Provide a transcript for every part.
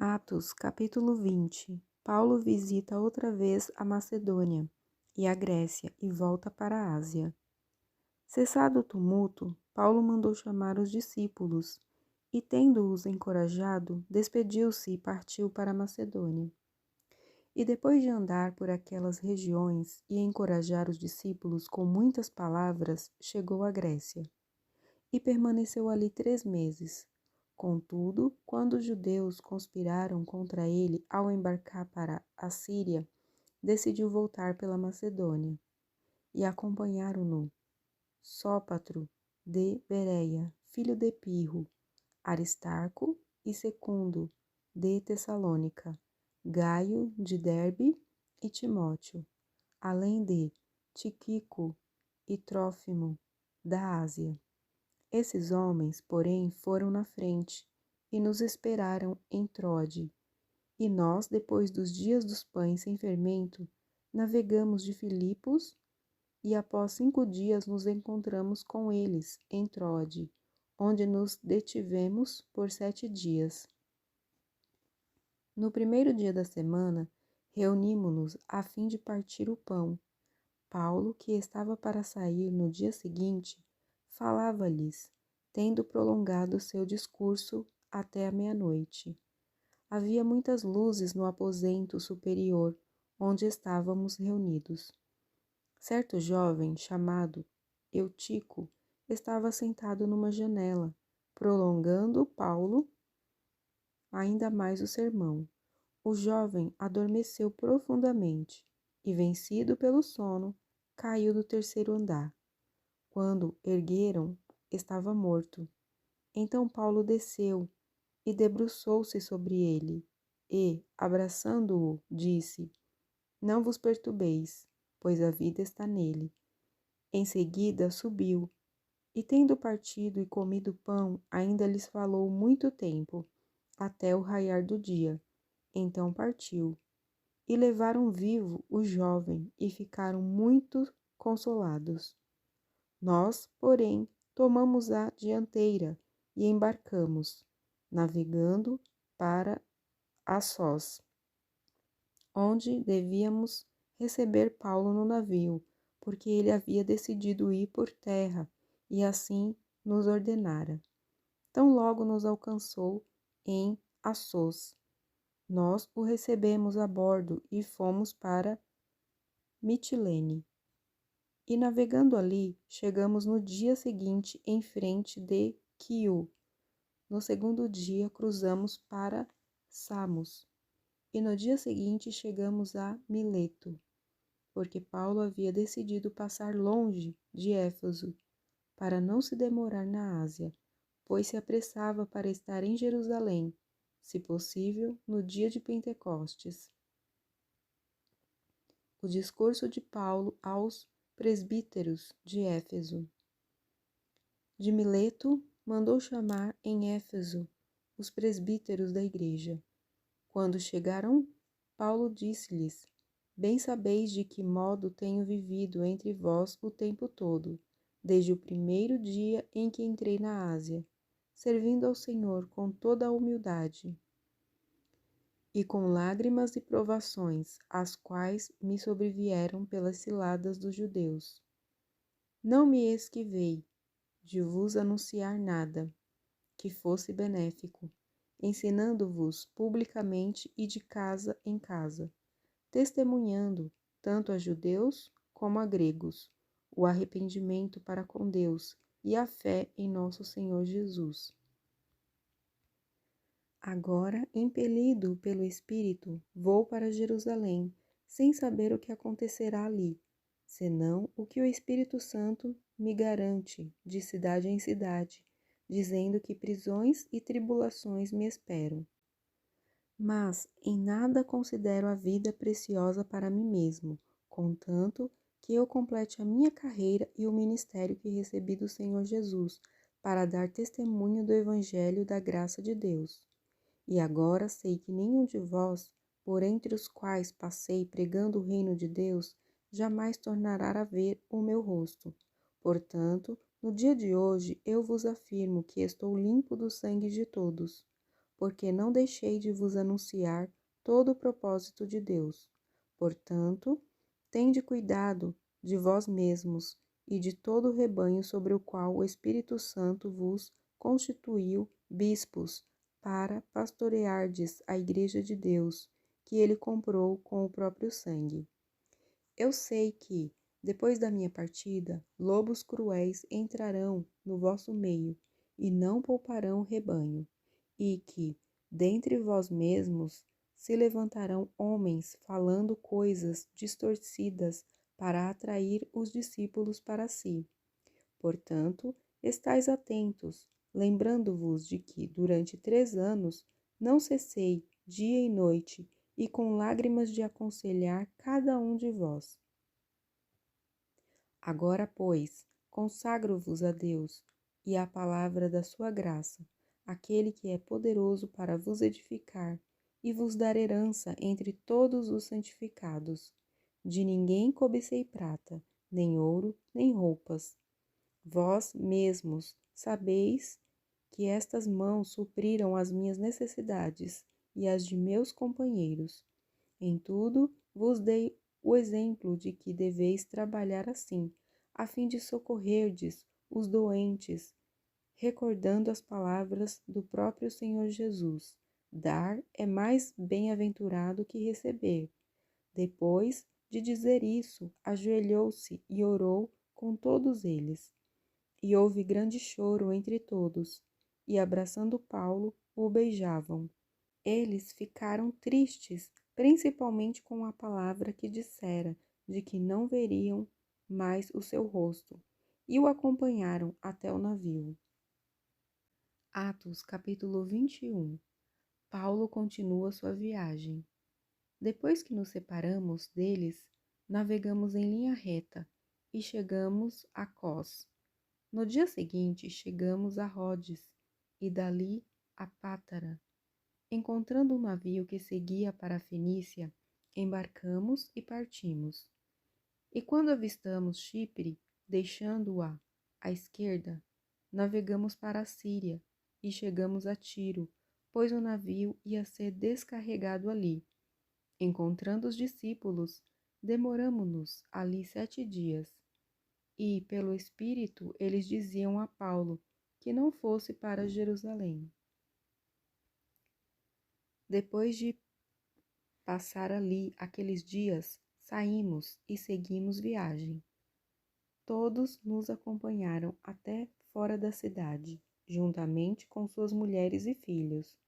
Atos, capítulo 20. Paulo visita outra vez a Macedônia e a Grécia e volta para a Ásia. Cessado o tumulto, Paulo mandou chamar os discípulos e, tendo-os encorajado, despediu-se e partiu para a Macedônia. E depois de andar por aquelas regiões e encorajar os discípulos com muitas palavras, chegou à Grécia e permaneceu ali 3 meses. Contudo, quando os judeus conspiraram contra ele ao embarcar para a Síria, decidiu voltar pela Macedônia. E acompanharam-no Sópatro de Bereia, filho de Pirro, Aristarco e Secundo de Tessalônica, Gaio de Derbe e Timóteo, além de Tíquico e Trófimo da Ásia. Esses homens, porém, foram na frente e nos esperaram em Troade. E nós, depois dos dias dos pães sem fermento, navegamos de Filipos e após 5 dias nos encontramos com eles em Troade, onde nos detivemos por 7 dias. No primeiro dia da semana, reunimo-nos a fim de partir o pão. Paulo, que estava para sair no dia seguinte, falava-lhes, tendo prolongado seu discurso até a meia-noite. Havia muitas luzes no aposento superior, onde estávamos reunidos. Certo jovem, chamado Eutico, estava sentado numa janela, prolongando Paulo ainda mais o sermão. O jovem adormeceu profundamente e, vencido pelo sono, caiu do 3º andar. Quando ergueram, estava morto. Então Paulo desceu e debruçou-se sobre ele e, abraçando-o, disse: Não vos perturbeis, pois a vida está nele. Em seguida subiu, e tendo partido e comido pão, ainda lhes falou muito tempo, até o raiar do dia. Então partiu. E levaram vivo o jovem e ficaram muito consolados. Nós, porém, tomamos a dianteira e embarcamos, navegando para Assós, onde devíamos receber Paulo no navio, porque ele havia decidido ir por terra e assim nos ordenara. Tão logo nos alcançou em Assós, nós o recebemos a bordo e fomos para Mitilene. E navegando ali, chegamos no dia seguinte em frente de Quiu. No segundo dia, cruzamos para Samos. E no dia seguinte, chegamos a Mileto, porque Paulo havia decidido passar longe de Éfeso, para não se demorar na Ásia, pois se apressava para estar em Jerusalém, se possível, no dia de Pentecostes. O discurso de Paulo aos presbíteros de Éfeso. De Mileto, mandou chamar em Éfeso os presbíteros da igreja. Quando chegaram, Paulo disse-lhes: Bem sabeis de que modo tenho vivido entre vós o tempo todo, desde o primeiro dia em que entrei na Ásia, servindo ao Senhor com toda a humildade e com lágrimas e provações, as quais me sobrevieram pelas ciladas dos judeus. Não me esquivei de vos anunciar nada que fosse benéfico, ensinando-vos publicamente e de casa em casa, testemunhando, tanto a judeus como a gregos, o arrependimento para com Deus e a fé em nosso Senhor Jesus. Agora, impelido pelo Espírito, vou para Jerusalém, sem saber o que acontecerá ali, senão o que o Espírito Santo me garante de cidade em cidade, dizendo que prisões e tribulações me esperam. Mas em nada considero a vida preciosa para mim mesmo, contanto que eu complete a minha carreira e o ministério que recebi do Senhor Jesus, para dar testemunho do Evangelho da graça de Deus. E agora sei que nenhum de vós, por entre os quais passei pregando o reino de Deus, jamais tornará a ver o meu rosto. Portanto, no dia de hoje eu vos afirmo que estou limpo do sangue de todos. porque não deixei de vos anunciar todo o propósito de Deus. Portanto, tende cuidado de vós mesmos e de todo o rebanho sobre o qual o Espírito Santo vos constituiu bispos, para pastoreardes a igreja de Deus, que ele comprou com o próprio sangue. Eu sei que, depois da minha partida, lobos cruéis entrarão no vosso meio, e não pouparão o rebanho, e que, dentre vós mesmos, se levantarão homens falando coisas distorcidas para atrair os discípulos para si. Portanto, estais atentos, lembrando-vos de que, durante 3 anos, não cessei, dia e noite, e com lágrimas de aconselhar cada um de vós. Agora, pois, consagro-vos a Deus e à palavra da sua graça, aquele que é poderoso para vos edificar e vos dar herança entre todos os santificados. De ninguém cobicei prata, nem ouro, nem roupas. Vós mesmos sabeis que estas mãos supriram as minhas necessidades e as de meus companheiros. Em tudo vos dei o exemplo de que deveis trabalhar assim, a fim de socorrerdes os doentes, recordando as palavras do próprio Senhor Jesus. Dar é mais bem-aventurado que receber. Depois de dizer isso, ajoelhou-se e orou com todos eles. E houve grande choro entre todos, e abraçando Paulo, o beijavam. Eles ficaram tristes, principalmente com a palavra que dissera, de que não veriam mais o seu rosto, e o acompanharam até o navio. Atos, capítulo 21. Paulo continua sua viagem. Depois que nos separamos deles, navegamos em linha reta e chegamos a Cós. No dia seguinte, chegamos a Rhodes e dali a Pátara. Encontrando um navio que seguia para a Fenícia, embarcamos e partimos. E quando avistamos Chipre, deixando-a à esquerda, navegamos para a Síria e chegamos a Tiro, pois o navio ia ser descarregado ali. Encontrando os discípulos, demoramo-nos ali 7 dias. E, pelo Espírito, eles diziam a Paulo que não fosse para Jerusalém. Depois de passar ali aqueles dias, saímos e seguimos viagem. Todos nos acompanharam até fora da cidade, juntamente com suas mulheres e filhos.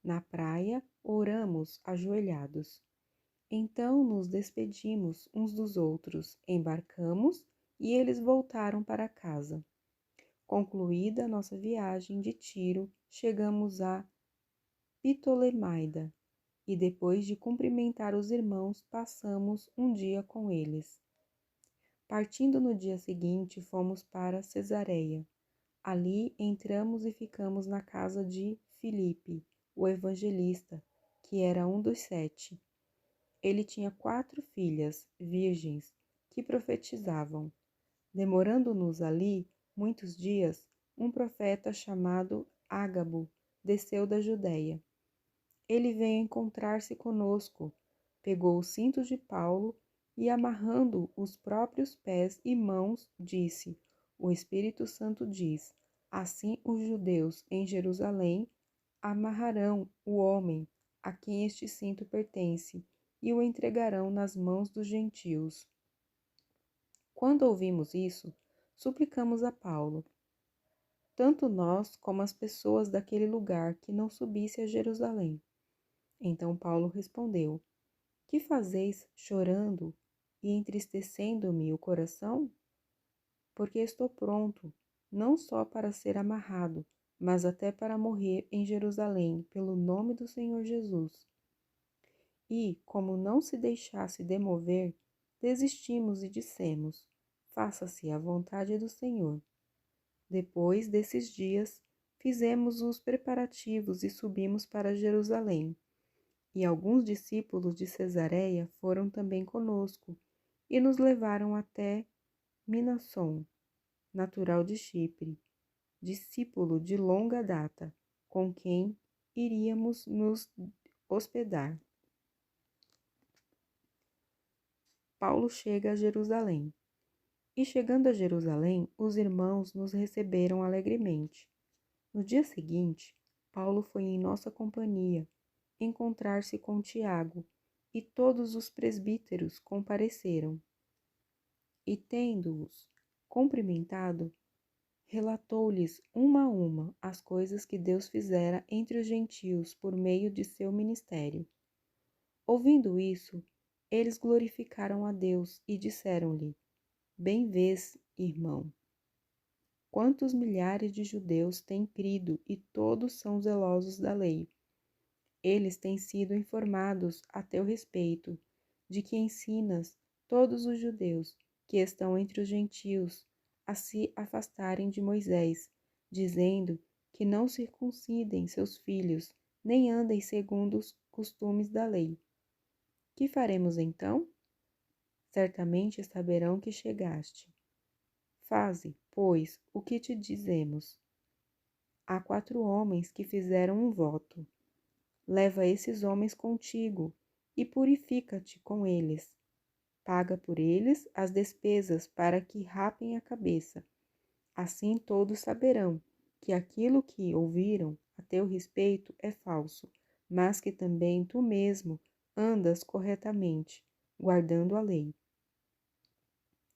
Na praia, oramos ajoelhados. Então nos despedimos uns dos outros, embarcamos e eles voltaram para casa. Concluída nossa viagem de Tiro, chegamos a Ptolemaida e depois de cumprimentar os irmãos, passamos um dia com eles. Partindo no dia seguinte, fomos para Cesareia. Ali entramos e ficamos na casa de Filipe, o evangelista, que era um dos 7. Ele tinha 4 filhas, virgens, que profetizavam. Demorando-nos ali muitos dias, um profeta chamado Ágabo desceu da Judéia. Ele veio encontrar-se conosco, pegou o cinto de Paulo e, amarrando os próprios pés e mãos, disse: O Espírito Santo diz: assim os judeus em Jerusalém amarrarão o homem a quem este cinto pertence e o entregarão nas mãos dos gentios. Quando ouvimos isso, suplicamos a Paulo, tanto nós como as pessoas daquele lugar, que não subisse a Jerusalém. Então Paulo respondeu: Que fazeis chorando e entristecendo-me o coração? Porque estou pronto, não só para ser amarrado, mas até para morrer em Jerusalém, pelo nome do Senhor Jesus. E, como não se deixasse demover, desistimos e dissemos: Faça-se a vontade do Senhor. Depois desses dias, fizemos os preparativos e subimos para Jerusalém. E alguns discípulos de Cesareia foram também conosco e nos levaram até Minasson, natural de Chipre, discípulo de longa data, com quem iríamos nos hospedar. Paulo chega a Jerusalém. E chegando a Jerusalém, os irmãos nos receberam alegremente. No dia seguinte, Paulo foi em nossa companhia encontrar-se com Tiago, e todos os presbíteros compareceram. E tendo-os cumprimentado, relatou-lhes uma a uma as coisas que Deus fizera entre os gentios por meio de seu ministério. Ouvindo isso, eles glorificaram a Deus e disseram-lhe: Bem vês, irmão, quantos milhares de judeus têm crido e todos são zelosos da lei. Eles têm sido informados a teu respeito, de que ensinas todos os judeus que estão entre os gentios a se afastarem de Moisés, dizendo que não circuncidem seus filhos, nem andem segundo os costumes da lei. Que faremos então? Certamente saberão que chegaste. Faze, pois, o que te dizemos. Há 4 homens que fizeram um voto. Leva esses homens contigo e purifica-te com eles. Paga por eles as despesas para que rapem a cabeça. Assim todos saberão que aquilo que ouviram a teu respeito é falso, mas que também tu mesmo andas corretamente, guardando a lei.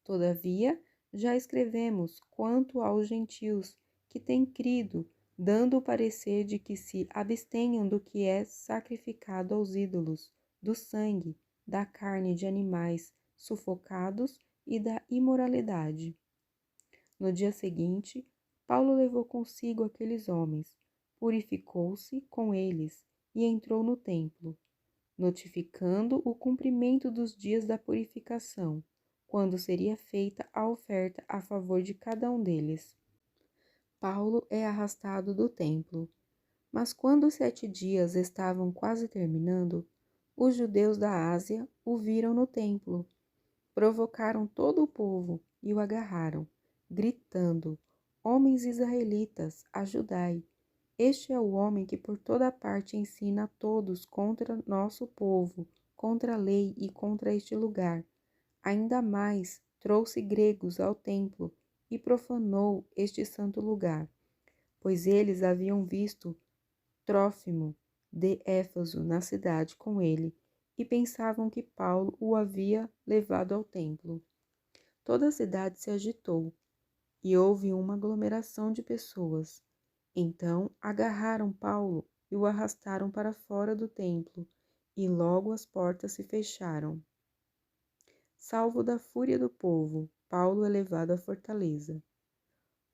Todavia, já escrevemos quanto aos gentios que têm crido, dando o parecer de que se abstenham do que é sacrificado aos ídolos, do sangue, da carne de animais sufocados e da imoralidade. No dia seguinte, Paulo levou consigo aqueles homens, purificou-se com eles e entrou no templo, notificando o cumprimento dos dias da purificação, quando seria feita a oferta a favor de cada um deles. Paulo é arrastado do templo. Mas quando os 7 dias estavam quase terminando, os judeus da Ásia o viram no templo. Provocaram todo o povo e o agarraram, gritando: Homens israelitas, ajudai! Este é o homem que por toda parte ensina a todos contra nosso povo, contra a lei e contra este lugar. Ainda mais, trouxe gregos ao templo e profanou este santo lugar, pois eles haviam visto Trófimo de Éfeso na cidade com ele e pensavam que Paulo o havia levado ao templo. Toda a cidade se agitou e houve uma aglomeração de pessoas. Então agarraram Paulo e o arrastaram para fora do templo, e logo as portas se fecharam. Salvo da fúria do povo, Paulo é levado à fortaleza.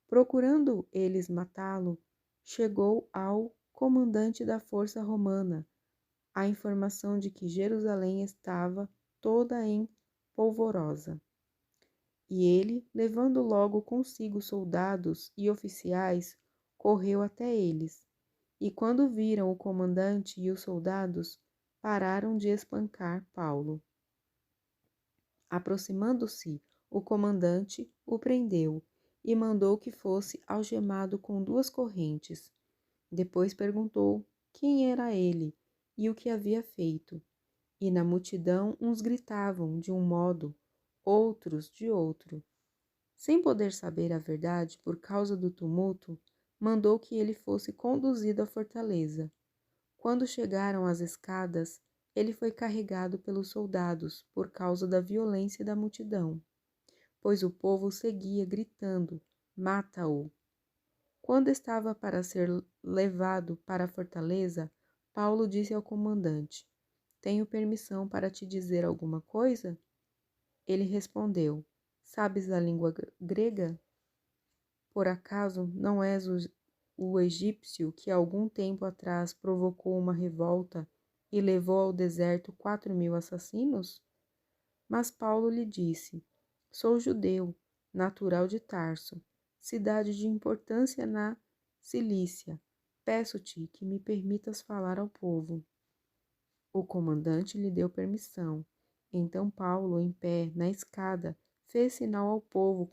Procurando eles matá-lo, chegou ao comandante da força romana a informação de que Jerusalém estava toda em polvorosa. E ele, levando logo consigo soldados e oficiais, correu até eles. E quando viram o comandante e os soldados, pararam de espancar Paulo. Aproximando-se, o comandante o prendeu e mandou que fosse algemado com 2 correntes. Depois perguntou quem era ele e o que havia feito. E na multidão uns gritavam de um modo, outros de outro. Sem poder saber a verdade por causa do tumulto, mandou que ele fosse conduzido à fortaleza. Quando chegaram às escadas, ele foi carregado pelos soldados por causa da violência da multidão, pois o povo seguia gritando: Mata-o! Quando estava para ser levado para a fortaleza, Paulo disse ao comandante: Tenho permissão para te dizer alguma coisa? Ele respondeu: Sabes a língua grega? Por acaso não és o egípcio que algum tempo atrás provocou uma revolta e levou ao deserto 4.000 assassinos? Mas Paulo lhe disse: Sou judeu, natural de Tarso, cidade de importância na Cilícia. Peço-te que me permitas falar ao povo. O comandante lhe deu permissão. Então Paulo, em pé, na escada, fez sinal ao povo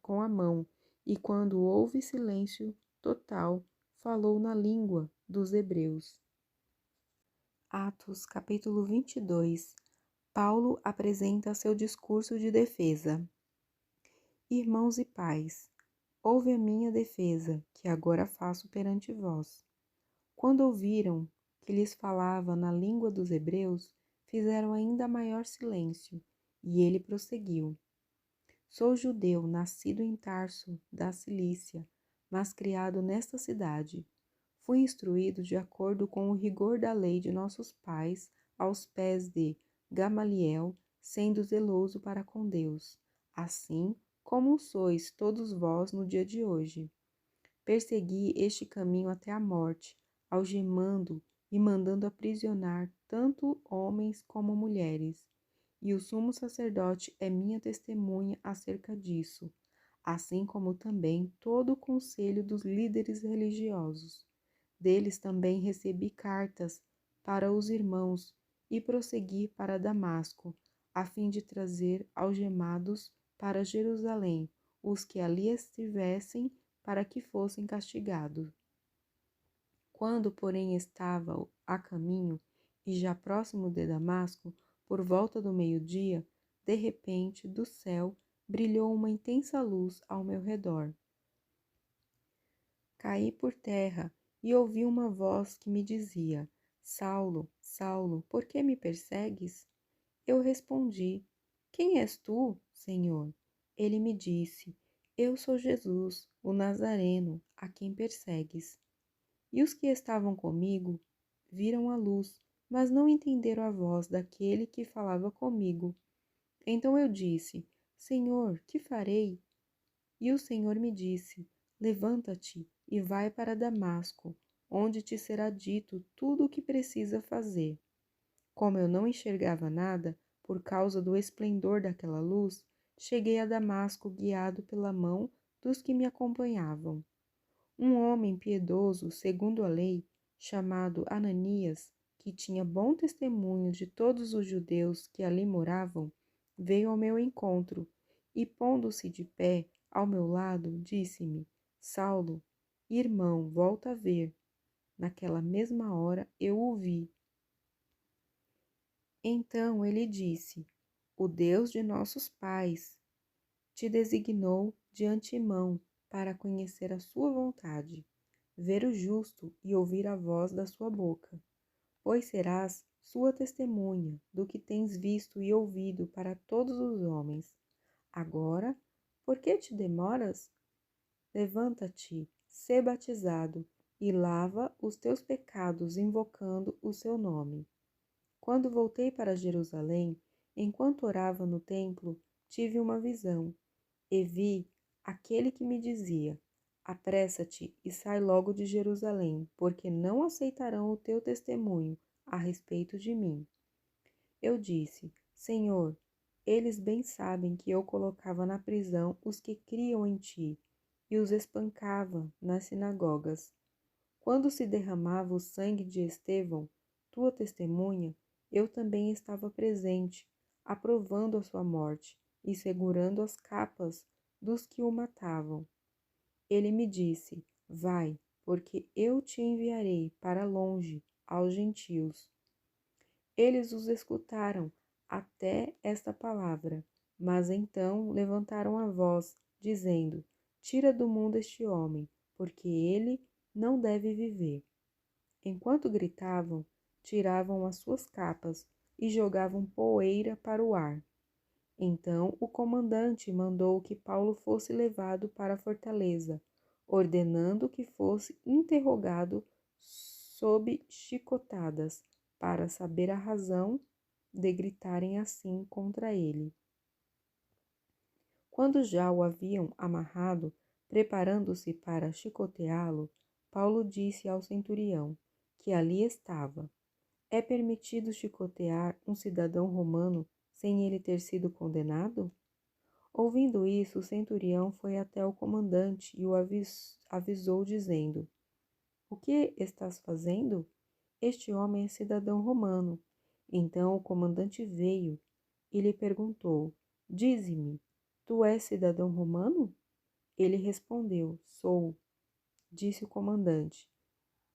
com a mão, e quando houve silêncio total, falou na língua dos Hebreus. Atos, capítulo 22. Paulo apresenta seu discurso de defesa. Irmãos e pais, ouve a minha defesa, que agora faço perante vós. Quando ouviram que lhes falava na língua dos hebreus, fizeram ainda maior silêncio, e ele prosseguiu. Sou judeu, nascido em Tarso, da Cilícia, mas criado nesta cidade. Fui instruído de acordo com o rigor da lei de nossos pais, aos pés de Gamaliel, sendo zeloso para com Deus, assim como sois todos vós no dia de hoje. Persegui este caminho até a morte, algemando e mandando aprisionar tanto homens como mulheres. E o sumo sacerdote é minha testemunha acerca disso, assim como também todo o conselho dos líderes religiosos. Deles também recebi cartas para os irmãos e prossegui para Damasco, a fim de trazer algemados para Jerusalém os que ali estivessem, para que fossem castigados. Quando, porém, estava a caminho e já próximo de Damasco, por volta do meio-dia, de repente, do céu, brilhou uma intensa luz ao meu redor. Caí por terra e ouvi uma voz que me dizia: Saulo, Saulo, por que me persegues? Eu respondi: Quem és tu, Senhor? Ele me disse: Eu sou Jesus, o Nazareno, a quem persegues. E os que estavam comigo viram a luz, mas não entenderam a voz daquele que falava comigo. Então eu disse: Senhor, que farei? E o Senhor me disse: Levanta-te e vai para Damasco, onde te será dito tudo o que precisa fazer. Como eu não enxergava nada, por causa do esplendor daquela luz, cheguei a Damasco guiado pela mão dos que me acompanhavam. Um homem piedoso, segundo a lei, chamado Ananias, que tinha bom testemunho de todos os judeus que ali moravam, veio ao meu encontro e, pondo-se de pé ao meu lado, disse-me: Saulo, irmão, volta a ver. Naquela mesma hora eu o vi. Então ele disse: O Deus de nossos pais te designou de antemão para conhecer a sua vontade, ver o justo e ouvir a voz da sua boca, pois serás sua testemunha do que tens visto e ouvido para todos os homens. Agora, por que te demoras? Levanta-te, sê batizado e lava os teus pecados invocando o seu nome. Quando voltei para Jerusalém, enquanto orava no templo, tive uma visão e vi aquele que me dizia: Apressa-te e sai logo de Jerusalém, porque não aceitarão o teu testemunho a respeito de mim. Eu disse: Senhor, eles bem sabem que eu colocava na prisão os que criam em ti e os espancava nas sinagogas. Quando se derramava o sangue de Estevão, tua testemunha, eu também estava presente, aprovando a sua morte e segurando as capas dos que o matavam. Ele me disse: Vai, porque eu te enviarei para longe, aos gentios. Eles os escutaram até esta palavra, mas então levantaram a voz, dizendo: Tira do mundo este homem, porque ele não deve viver. Enquanto gritavam, tiravam as suas capas e jogavam poeira para o ar. Então o comandante mandou que Paulo fosse levado para a fortaleza, ordenando que fosse interrogado sob chicotadas, para saber a razão de gritarem assim contra ele. Quando já o haviam amarrado, preparando-se para chicoteá-lo, Paulo disse ao centurião, que ali estava: É permitido chicotear um cidadão romano sem ele ter sido condenado? Ouvindo isso, o centurião foi até o comandante e o avisou, dizendo: O que estás fazendo? Este homem é cidadão romano. Então o comandante veio e lhe perguntou: Dize-me, tu és cidadão romano? Ele respondeu: Sou. Disse o comandante: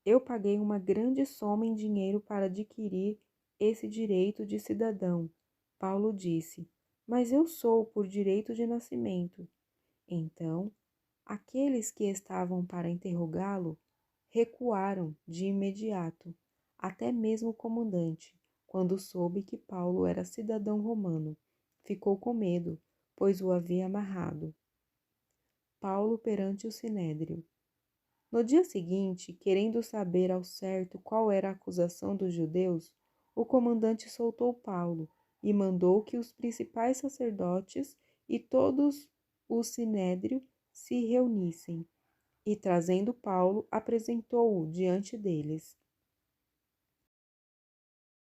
Eu paguei uma grande soma em dinheiro para adquirir esse direito de cidadão. Paulo disse, mas eu sou por direito de nascimento. Então, aqueles que estavam para interrogá-lo recuaram de imediato, até mesmo o comandante, quando soube que Paulo era cidadão romano. Ficou com medo, pois o havia amarrado. Paulo perante o sinédrio. No dia seguinte, querendo saber ao certo qual era a acusação dos judeus, o comandante soltou Paulo e mandou que os principais sacerdotes e todos o sinédrio se reunissem. E trazendo Paulo, apresentou-o diante deles.